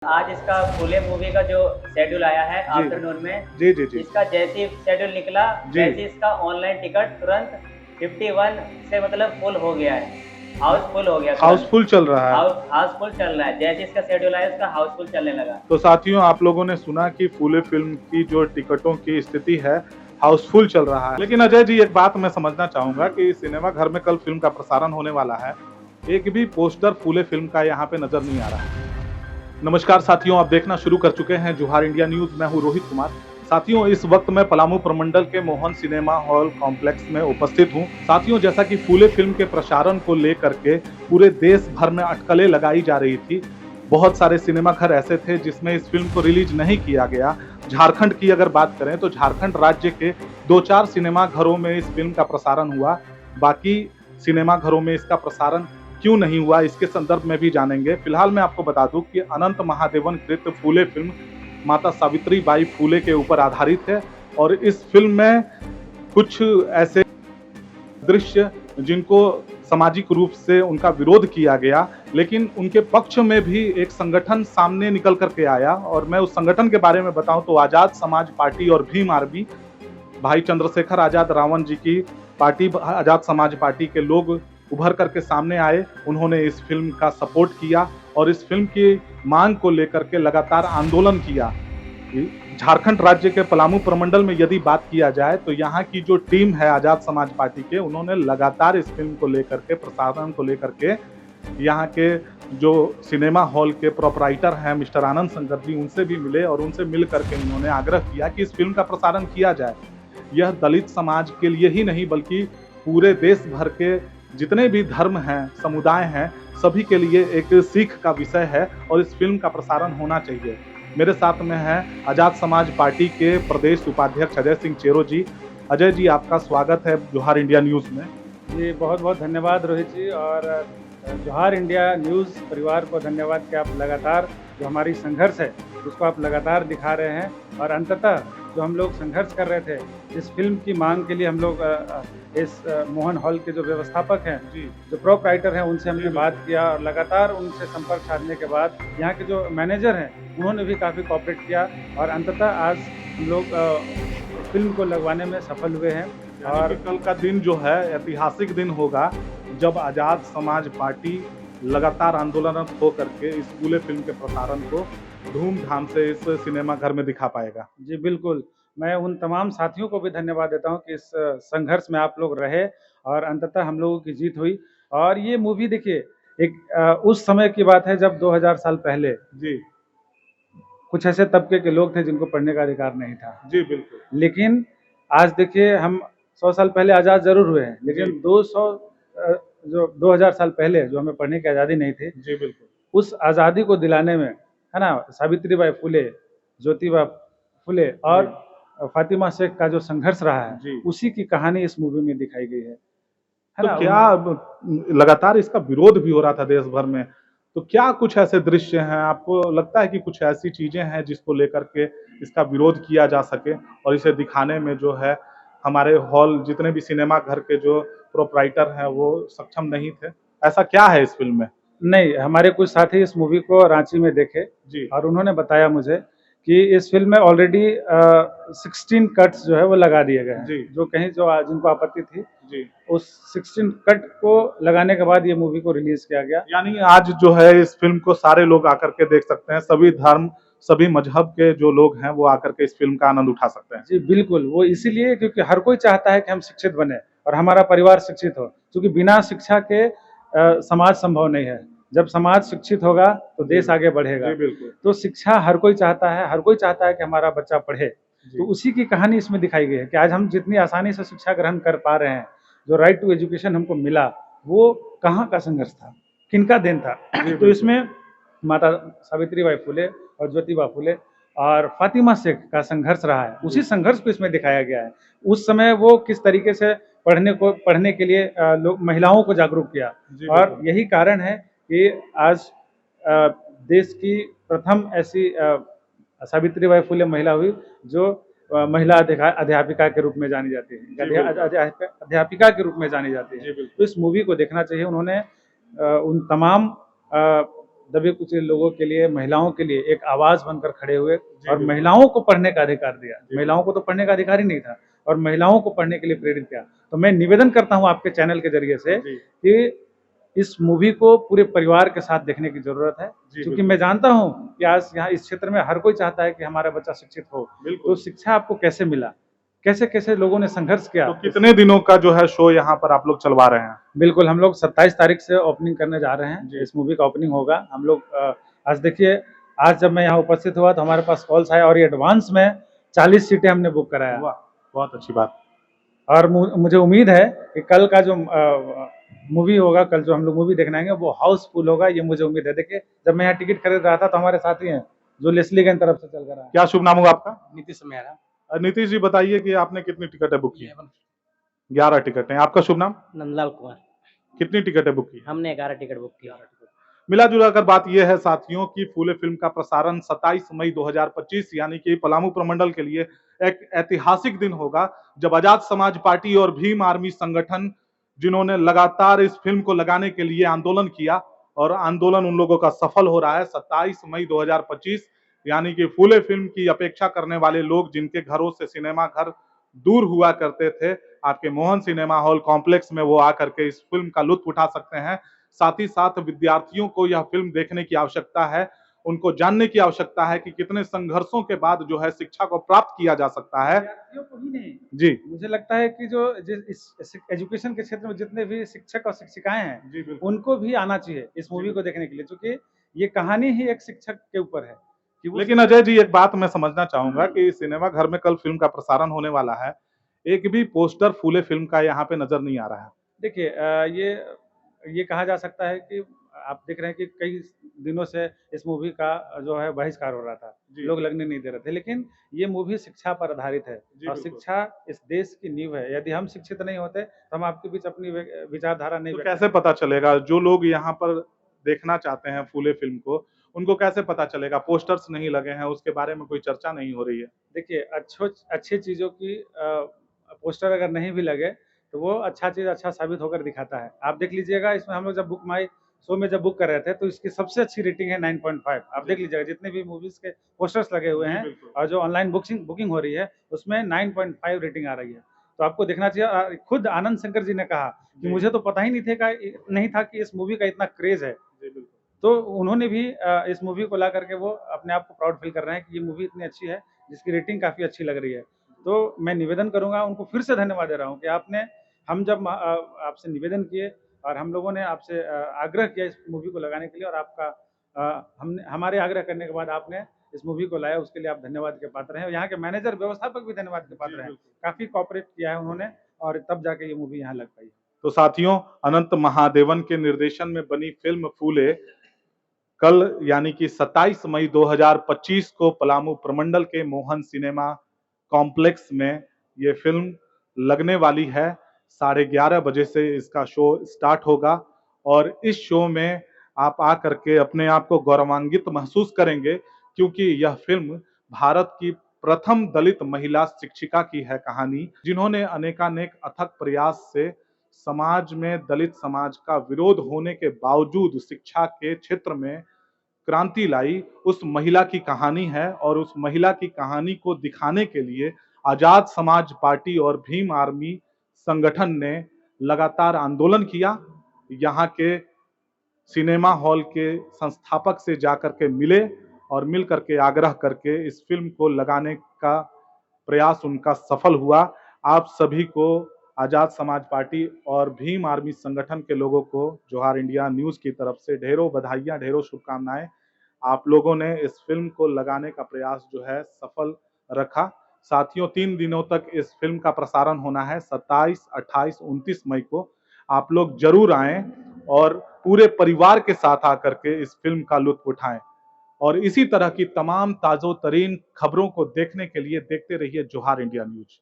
आज इसका फूले मूवी का जो शेड्यूल आया है जी आफ्टरनून में। जी जी जी इसका जैसे ही शेड्यूल निकला जी। वैसे इसका ऑनलाइन टिकट तुरंत 51 से मतलब फुल हो गया है। हाउसफुल हो गया तुरंत। हाउसफुल चल रहा है। हाउसफुल चल रहा है, जैसे इसका शेड्यूल आया इसका हाउसफुल चलने लगा। तो साथियों, आप लोगों ने सुना कि फूले फिल्म की जो टिकटों की स्थिति है, हाउसफुल चल रहा है। लेकिन अजय जी, एक बात मैं समझना चाहूंगा कि सिनेमा घर में कल फिल्म का प्रसारण होने वाला है, एक भी पोस्टर फूले फिल्म का यहाँ पे नजर नहीं आ रहा है। नमस्कार साथियों, आप देखना शुरू कर चुके हैं जोहार इंडिया न्यूज। मैं हूं रोहित कुमार। साथियों, इस वक्त मैं पलामू प्रमंडल के मोहन सिनेमा हॉल कॉम्प्लेक्स में उपस्थित हूं। साथियों, जैसा कि फूले फिल्म के प्रसारण को लेकर के पूरे देश भर में अटकलें लगाई जा रही थी। बहुत सारे सिनेमा घर ऐसे थे जिसमें इस फिल्म को रिलीज नहीं किया गया। झारखंड की अगर बात करें तो झारखंड राज्य के 2-4 सिनेमा घरों में इस फिल्म का प्रसारण हुआ। बाकी सिनेमा घरों में इसका प्रसारण क्यों नहीं हुआ, इसके संदर्भ में भी जानेंगे। फिलहाल मैं आपको बता दूं कि अनंत महादेवन कृत फूले फिल्म माता सावित्री बाई फूले के ऊपर आधारित है और इस फिल्म में कुछ ऐसे दृश्य जिनको सामाजिक रूप से उनका विरोध किया गया, लेकिन उनके पक्ष में भी एक संगठन सामने निकल करके आया। और मैं उस संगठन के बारे में बताऊं तो आजाद समाज पार्टी और भीम आर्मी, भाई चंद्रशेखर आजाद रावण जी की पार्टी आजाद समाज पार्टी के लोग उभर करके सामने आए। उन्होंने इस फिल्म का सपोर्ट किया और इस फिल्म की मांग को लेकर के लगातार आंदोलन किया। झारखंड राज्य के पलामू प्रमंडल में यदि बात किया जाए तो यहाँ की जो टीम है आजाद समाज पार्टी के, उन्होंने लगातार इस फिल्म को लेकर के, प्रसारण को लेकर के यहाँ के जो सिनेमा हॉल के प्रोपराइटर हैं मिस्टर आनंद शंकर जी, उनसे भी मिले और उनसे मिल करके उन्होंने आग्रह किया कि इस फिल्म का प्रसारण किया जाए। यह दलित समाज के लिए ही नहीं बल्कि पूरे देश भर के जितने भी धर्म हैं, समुदाय हैं, सभी के लिए एक सीख का विषय है और इस फिल्म का प्रसारण होना चाहिए। मेरे साथ में हैं आजाद समाज पार्टी के प्रदेश उपाध्यक्ष अजय सिंह चेरो जी। अजय जी, आपका स्वागत है जोहार इंडिया न्यूज में। जी बहुत बहुत धन्यवाद रोहित जी, और जोहार इंडिया न्यूज़ परिवार को धन्यवाद कि आप लगातार जो हमारी संघर्ष है उसको आप लगातार दिखा रहे हैं। और अंततः जो हम लोग संघर्ष कर रहे थे इस फिल्म की मांग के लिए, हम लोग इस मोहन हॉल के जो व्यवस्थापक हैं, जो प्रोपराइटर हैं, उनसे हमने बात किया और लगातार उनसे संपर्क साधने के बाद यहाँ के जो मैनेजर हैं उन्होंने भी काफ़ी कोऑपरेट किया और अंततः आज हम लोग फिल्म को लगवाने में सफल हुए हैं। और कल का दिन जो है ऐतिहासिक दिन होगा जब आजाद समाज पार्टी लगातार आंदोलनरत हो करके इस पूरे फिल्म के प्रसारण को धूमधाम से इस सिनेमा घर में दिखा पाएगा। जी बिल्कुल, मैं उन तमाम साथियों को भी धन्यवाद देता हूं कि इस संघर्ष में आप लोग रहे और अंततः हम लोगों की जीत हुई। और ये मूवी देखिए, एक उस समय की बात है जब 2000 साल पहले जी कुछ ऐसे तबके के लोग थे जिनको पढ़ने का अधिकार नहीं था। जी बिल्कुल। लेकिन आज देखिए, हम 100 साल पहले आज़ाद ज़रूर हुए हैं, लेकिन 200 जो 2000 साल पहले जो हमें पढ़ने की आज़ादी नहीं थी, जी बिल्कुल। उस आज़ादी को दिलाने में, है ना, सावित्रीबाई फुले, ज्योतिबा फुले और फातिमा शेख का जो संघर्ष रहा है, उसी की कहानी इस मूवी में दिखाई गई है तो ना। क्या लगातार इसका विरोध भी हो रहा था देश भर में, तो क्या कुछ ऐसे दृश्य हैं, आपको लगता है कि कुछ ऐसी चीजें हैं जिसको लेकर के इसका विरोध किया जा सके और इसे दिखाने में जो है हमारे हॉल, जितने भी सिनेमा घर के जो प्रोपराइटर हैं वो सक्षम नहीं थे? ऐसा क्या है इस फिल्म में? नहीं, हमारे कुछ साथी इस मूवी को रांची में देखे जी और उन्होंने बताया मुझे कि इस फिल्म में ऑलरेडी 16 कट्स जो है वो लगा दिए गए हैं। जो कहीं जो जिनको आपत्ति थी, जी, उस 16 कट को लगाने के बाद ये मूवी को रिलीज किया गया। यानी आज जो है इस फिल्म को सारे लोग आकर के देख सकते हैं, सभी धर्म, सभी मजहब के जो लोग हैं वो आकर के इस फिल्म का आनंद उठा सकते हैं। जी बिल्कुल, वो इसीलिए क्योंकि हर कोई चाहता है कि हम शिक्षित बने और हमारा परिवार शिक्षित हो, क्योंकि बिना शिक्षा के समाज संभव नहीं है। जब समाज शिक्षित होगा तो देश आगे बढ़ेगा। तो शिक्षा हर कोई चाहता है, हर कोई चाहता है कि हमारा बच्चा पढ़े। तो उसी की कहानी इसमें दिखाई गई है कि आज हम जितनी आसानी से शिक्षा ग्रहण कर पा रहे हैं, जो राइट टू एजुकेशन हमको मिला, वो कहाँ का संघर्ष था, किनका देन था। तो इसमें माता सावित्रीबाई फुले और ज्योतिबा फुले और फातिमा शेख का संघर्ष रहा है, उसी संघर्ष को इसमें दिखाया गया है। उस समय वो किस तरीके से पढ़ने के लिए लोग, महिलाओं को जागरूक किया, और यही कारण है कि आज देश की प्रथम ऐसी सावित्रीबाई फुले महिला हुई जो महिला अध्यापिका के रूप में जानी जाती है, अध्यापिका के रूप में जानी जाती है। तो इस मूवी को देखना चाहिए। उन्होंने उन तमाम दबे कुचले लोगों के लिए, महिलाओं के लिए एक आवाज बनकर खड़े हुए और बिल्कुल। महिलाओं को पढ़ने का अधिकार दिया। जी। महिलाओं को तो पढ़ने का अधिकार ही नहीं था और महिलाओं को पढ़ने के लिए प्रेरित किया। तो मैं निवेदन करता हूँ आपके चैनल के जरिए से जी। कि इस मूवी को पूरे परिवार के साथ देखने की जरूरत है, जी, क्योंकि बिल्कुल। मैं जानता हूँ कि आज यहाँ इस क्षेत्र में हर कोई चाहता है कि हमारा बच्चा शिक्षित हो। बिल्कुल। तो शिक्षा आपको कैसे मिला, कैसे कैसे लोगों ने संघर्ष किया। तो कितने दिनों का जो है शो यहाँ पर आप लोग चलवा रहे हैं? बिल्कुल, हम लोग 27 तारीख से ओपनिंग करने जा रहे हैं। जी। इस मूवी का ओपनिंग होगा। हम लोग आज देखिए, आज जब मैं यहाँ उपस्थित हुआ तो हमारे पास कॉल्स आए और ये एडवांस में 40 सीटें हमने बुक कराया। वाह, बहुत अच्छी बात। और मुझे उम्मीद है कि कल का जो मूवी होगा, कल जो हम लोग मूवी देखने आएंगे वो हाउसफुल होगा, ये मुझे उम्मीद है। देखिए, जब मैं यहाँ टिकट खरीद रहा था तो हमारे साथी हैं जो लेस्लीगंज तरफ से चल कर आए। क्या शुभ नाम होगा आपका? नीतीश मेहरा। नीतीश जी, बताइए कि आपने कितनी टिकटें बुक की? 11 टिकटें। आपका शुभ नाम? नंदलाल कुमार। कितनी टिकटें बुक की? हमने 11 टिकट बुक किया। मिला जुला कर बात यह है साथियों की फूले फिल्म का प्रसारण 27 मई 2025 यानी कि पलामू प्रमंडल के लिए एक ऐतिहासिक दिन होगा, जब आजाद समाज पार्टी और भीम आर्मी संगठन, जिन्होंने लगातार इस फिल्म को लगाने के लिए आंदोलन किया और आंदोलन उन लोगों का सफल हो रहा है। 27 मई 2025 यानी कि फूले फिल्म की अपेक्षा करने वाले लोग, जिनके घरों से सिनेमा घर दूर हुआ करते थे, आपके मोहन सिनेमा हॉल कॉम्प्लेक्स में वो आकर के इस फिल्म का लुत्फ उठा सकते हैं। साथ ही साथ विद्यार्थियों को यह फिल्म देखने की आवश्यकता है, उनको जानने की आवश्यकता है कि कितने संघर्षों के बाद जो है शिक्षा को प्राप्त किया जा सकता है। विद्यार्थियों को ही नहीं, जी, मुझे लगता है कि जो इस एजुकेशन के क्षेत्र में जितने भी शिक्षक और शिक्षिकाएं हैं, जी बिल्कुल। उनको भी आना चाहिए इस मूवी को देखने के लिए, क्योंकि ये कहानी ही एक शिक्षक के ऊपर है कि वो। लेकिन अजय जी, एक बात मैं समझना चाहूंगा कि सिनेमा घर में कल फिल्म का प्रसारण होने वाला है, एक भी पोस्टर फूले फिल्म का यहाँ पे नजर नहीं आ रहा है। देखिए, ये कहा जा सकता है कि आप देख रहे हैं कि कई दिनों से इस मूवी का जो है बहिष्कार हो रहा था, जी। लोग लगने नहीं दे रहे थे, लेकिन ये मूवी शिक्षा पर आधारित है जी, और बिल्कुल। शिक्षा इस देश की नींव है। यदि हम शिक्षित नहीं होते तो हम आपके बीच अपनी विचारधारा नहीं तो व्यक्त कैसे पता चलेगा जो लोग यहाँ पर देखना चाहते हैं फूले फिल्म को, उनको कैसे पता चलेगा? पोस्टर्स नहीं लगे हैं, उसके बारे में कोई चर्चा नहीं हो रही है। देखिए, अच्छी चीज़ों की पोस्टर अगर नहीं भी लगे तो वो अच्छा चीज़ अच्छा साबित होकर दिखाता है। आप देख लीजिएगा, इसमें हम लोग जब बुक माई शो में जब बुक कर रहे थे तो इसकी सबसे अच्छी रेटिंग है 9.5। आप देख लीजिएगा, जितने भी मूवीज के पोस्टर्स लगे हुए जी, हैं बिल्कुल। और जो ऑनलाइन बुकिंग हो रही है उसमें 9.5 रेटिंग आ रही है। तो आपको देखना चाहिए। खुद आनंद शंकर जी ने कहा कि जी। मुझे तो पता ही नहीं था कि इस मूवी का इतना क्रेज है। जी बिल्कुल। तो उन्होंने भी इस मूवी को ला करके वो अपने आप को प्राउड फील कर रहे हैं कि ये मूवी इतनी अच्छी है जिसकी रेटिंग काफ़ी अच्छी लग रही है। तो मैं निवेदन करूँगा, उनको फिर से धन्यवाद दे रहा हूँ कि हम जब आपसे निवेदन किए और हम लोगों ने आपसे आग्रह किया इस मूवी को लगाने के लिए, और हमने हमारे आग्रह करने के बाद आपने इस मूवी को लाया, उसके लिए आप धन्यवाद के पात्र हैं। और यहाँ के मैनेजर व्यवस्थापक भी धन्यवाद के पात्र हैं, बिल्कुल। काफ़ी कोऑपरेट किया है उन्होंने और तब जाके ये मूवी यहाँ लग पाई। तो साथियों, अनंत महादेवन के निर्देशन में बनी फिल्म फूले कल यानी कि 27 मई 2025 को पलामू प्रमंडल के मोहन सिनेमा कॉम्प्लेक्स में ये फिल्म लगने वाली है। 11:30 बजे से इसका शो स्टार्ट होगा और इस शो में आप आकर के अपने आप को गौरवान्वित महसूस करेंगे, क्योंकि यह फिल्म भारत की प्रथम दलित महिला शिक्षिका की है कहानी, जिन्होंने अनेकानेक अथक प्रयास से समाज में दलित समाज का विरोध होने के बावजूद शिक्षा के क्षेत्र में क्रांति लाई। उस महिला की कहानी है और उस महिला की कहानी को दिखाने के लिए आजाद समाज पार्टी और भीम आर्मी संगठन ने लगातार आंदोलन किया। यहाँ के सिनेमा हॉल के संस्थापक से जाकर के मिले और मिल करके आग्रह करके इस फिल्म को लगाने का प्रयास उनका सफल हुआ। आप सभी को आजाद समाज पार्टी और भीम आर्मी संगठन के लोगों को जोहार इंडिया न्यूज की तरफ से ढेरों बधाइयां, ढेरों शुभकामनाएं। आप लोगों ने इस फिल्म को लगाने का प्रयास जो है सफल रखा। साथियों, 3 दिनों तक इस फिल्म का प्रसारण होना है, 27, 28, 29 मई को। आप लोग जरूर आएं और पूरे परिवार के साथ आकर के इस फिल्म का लुत्फ उठाएं और इसी तरह की तमाम ताजो तरीन खबरों को देखने के लिए देखते रहिए जोहार इंडिया न्यूज।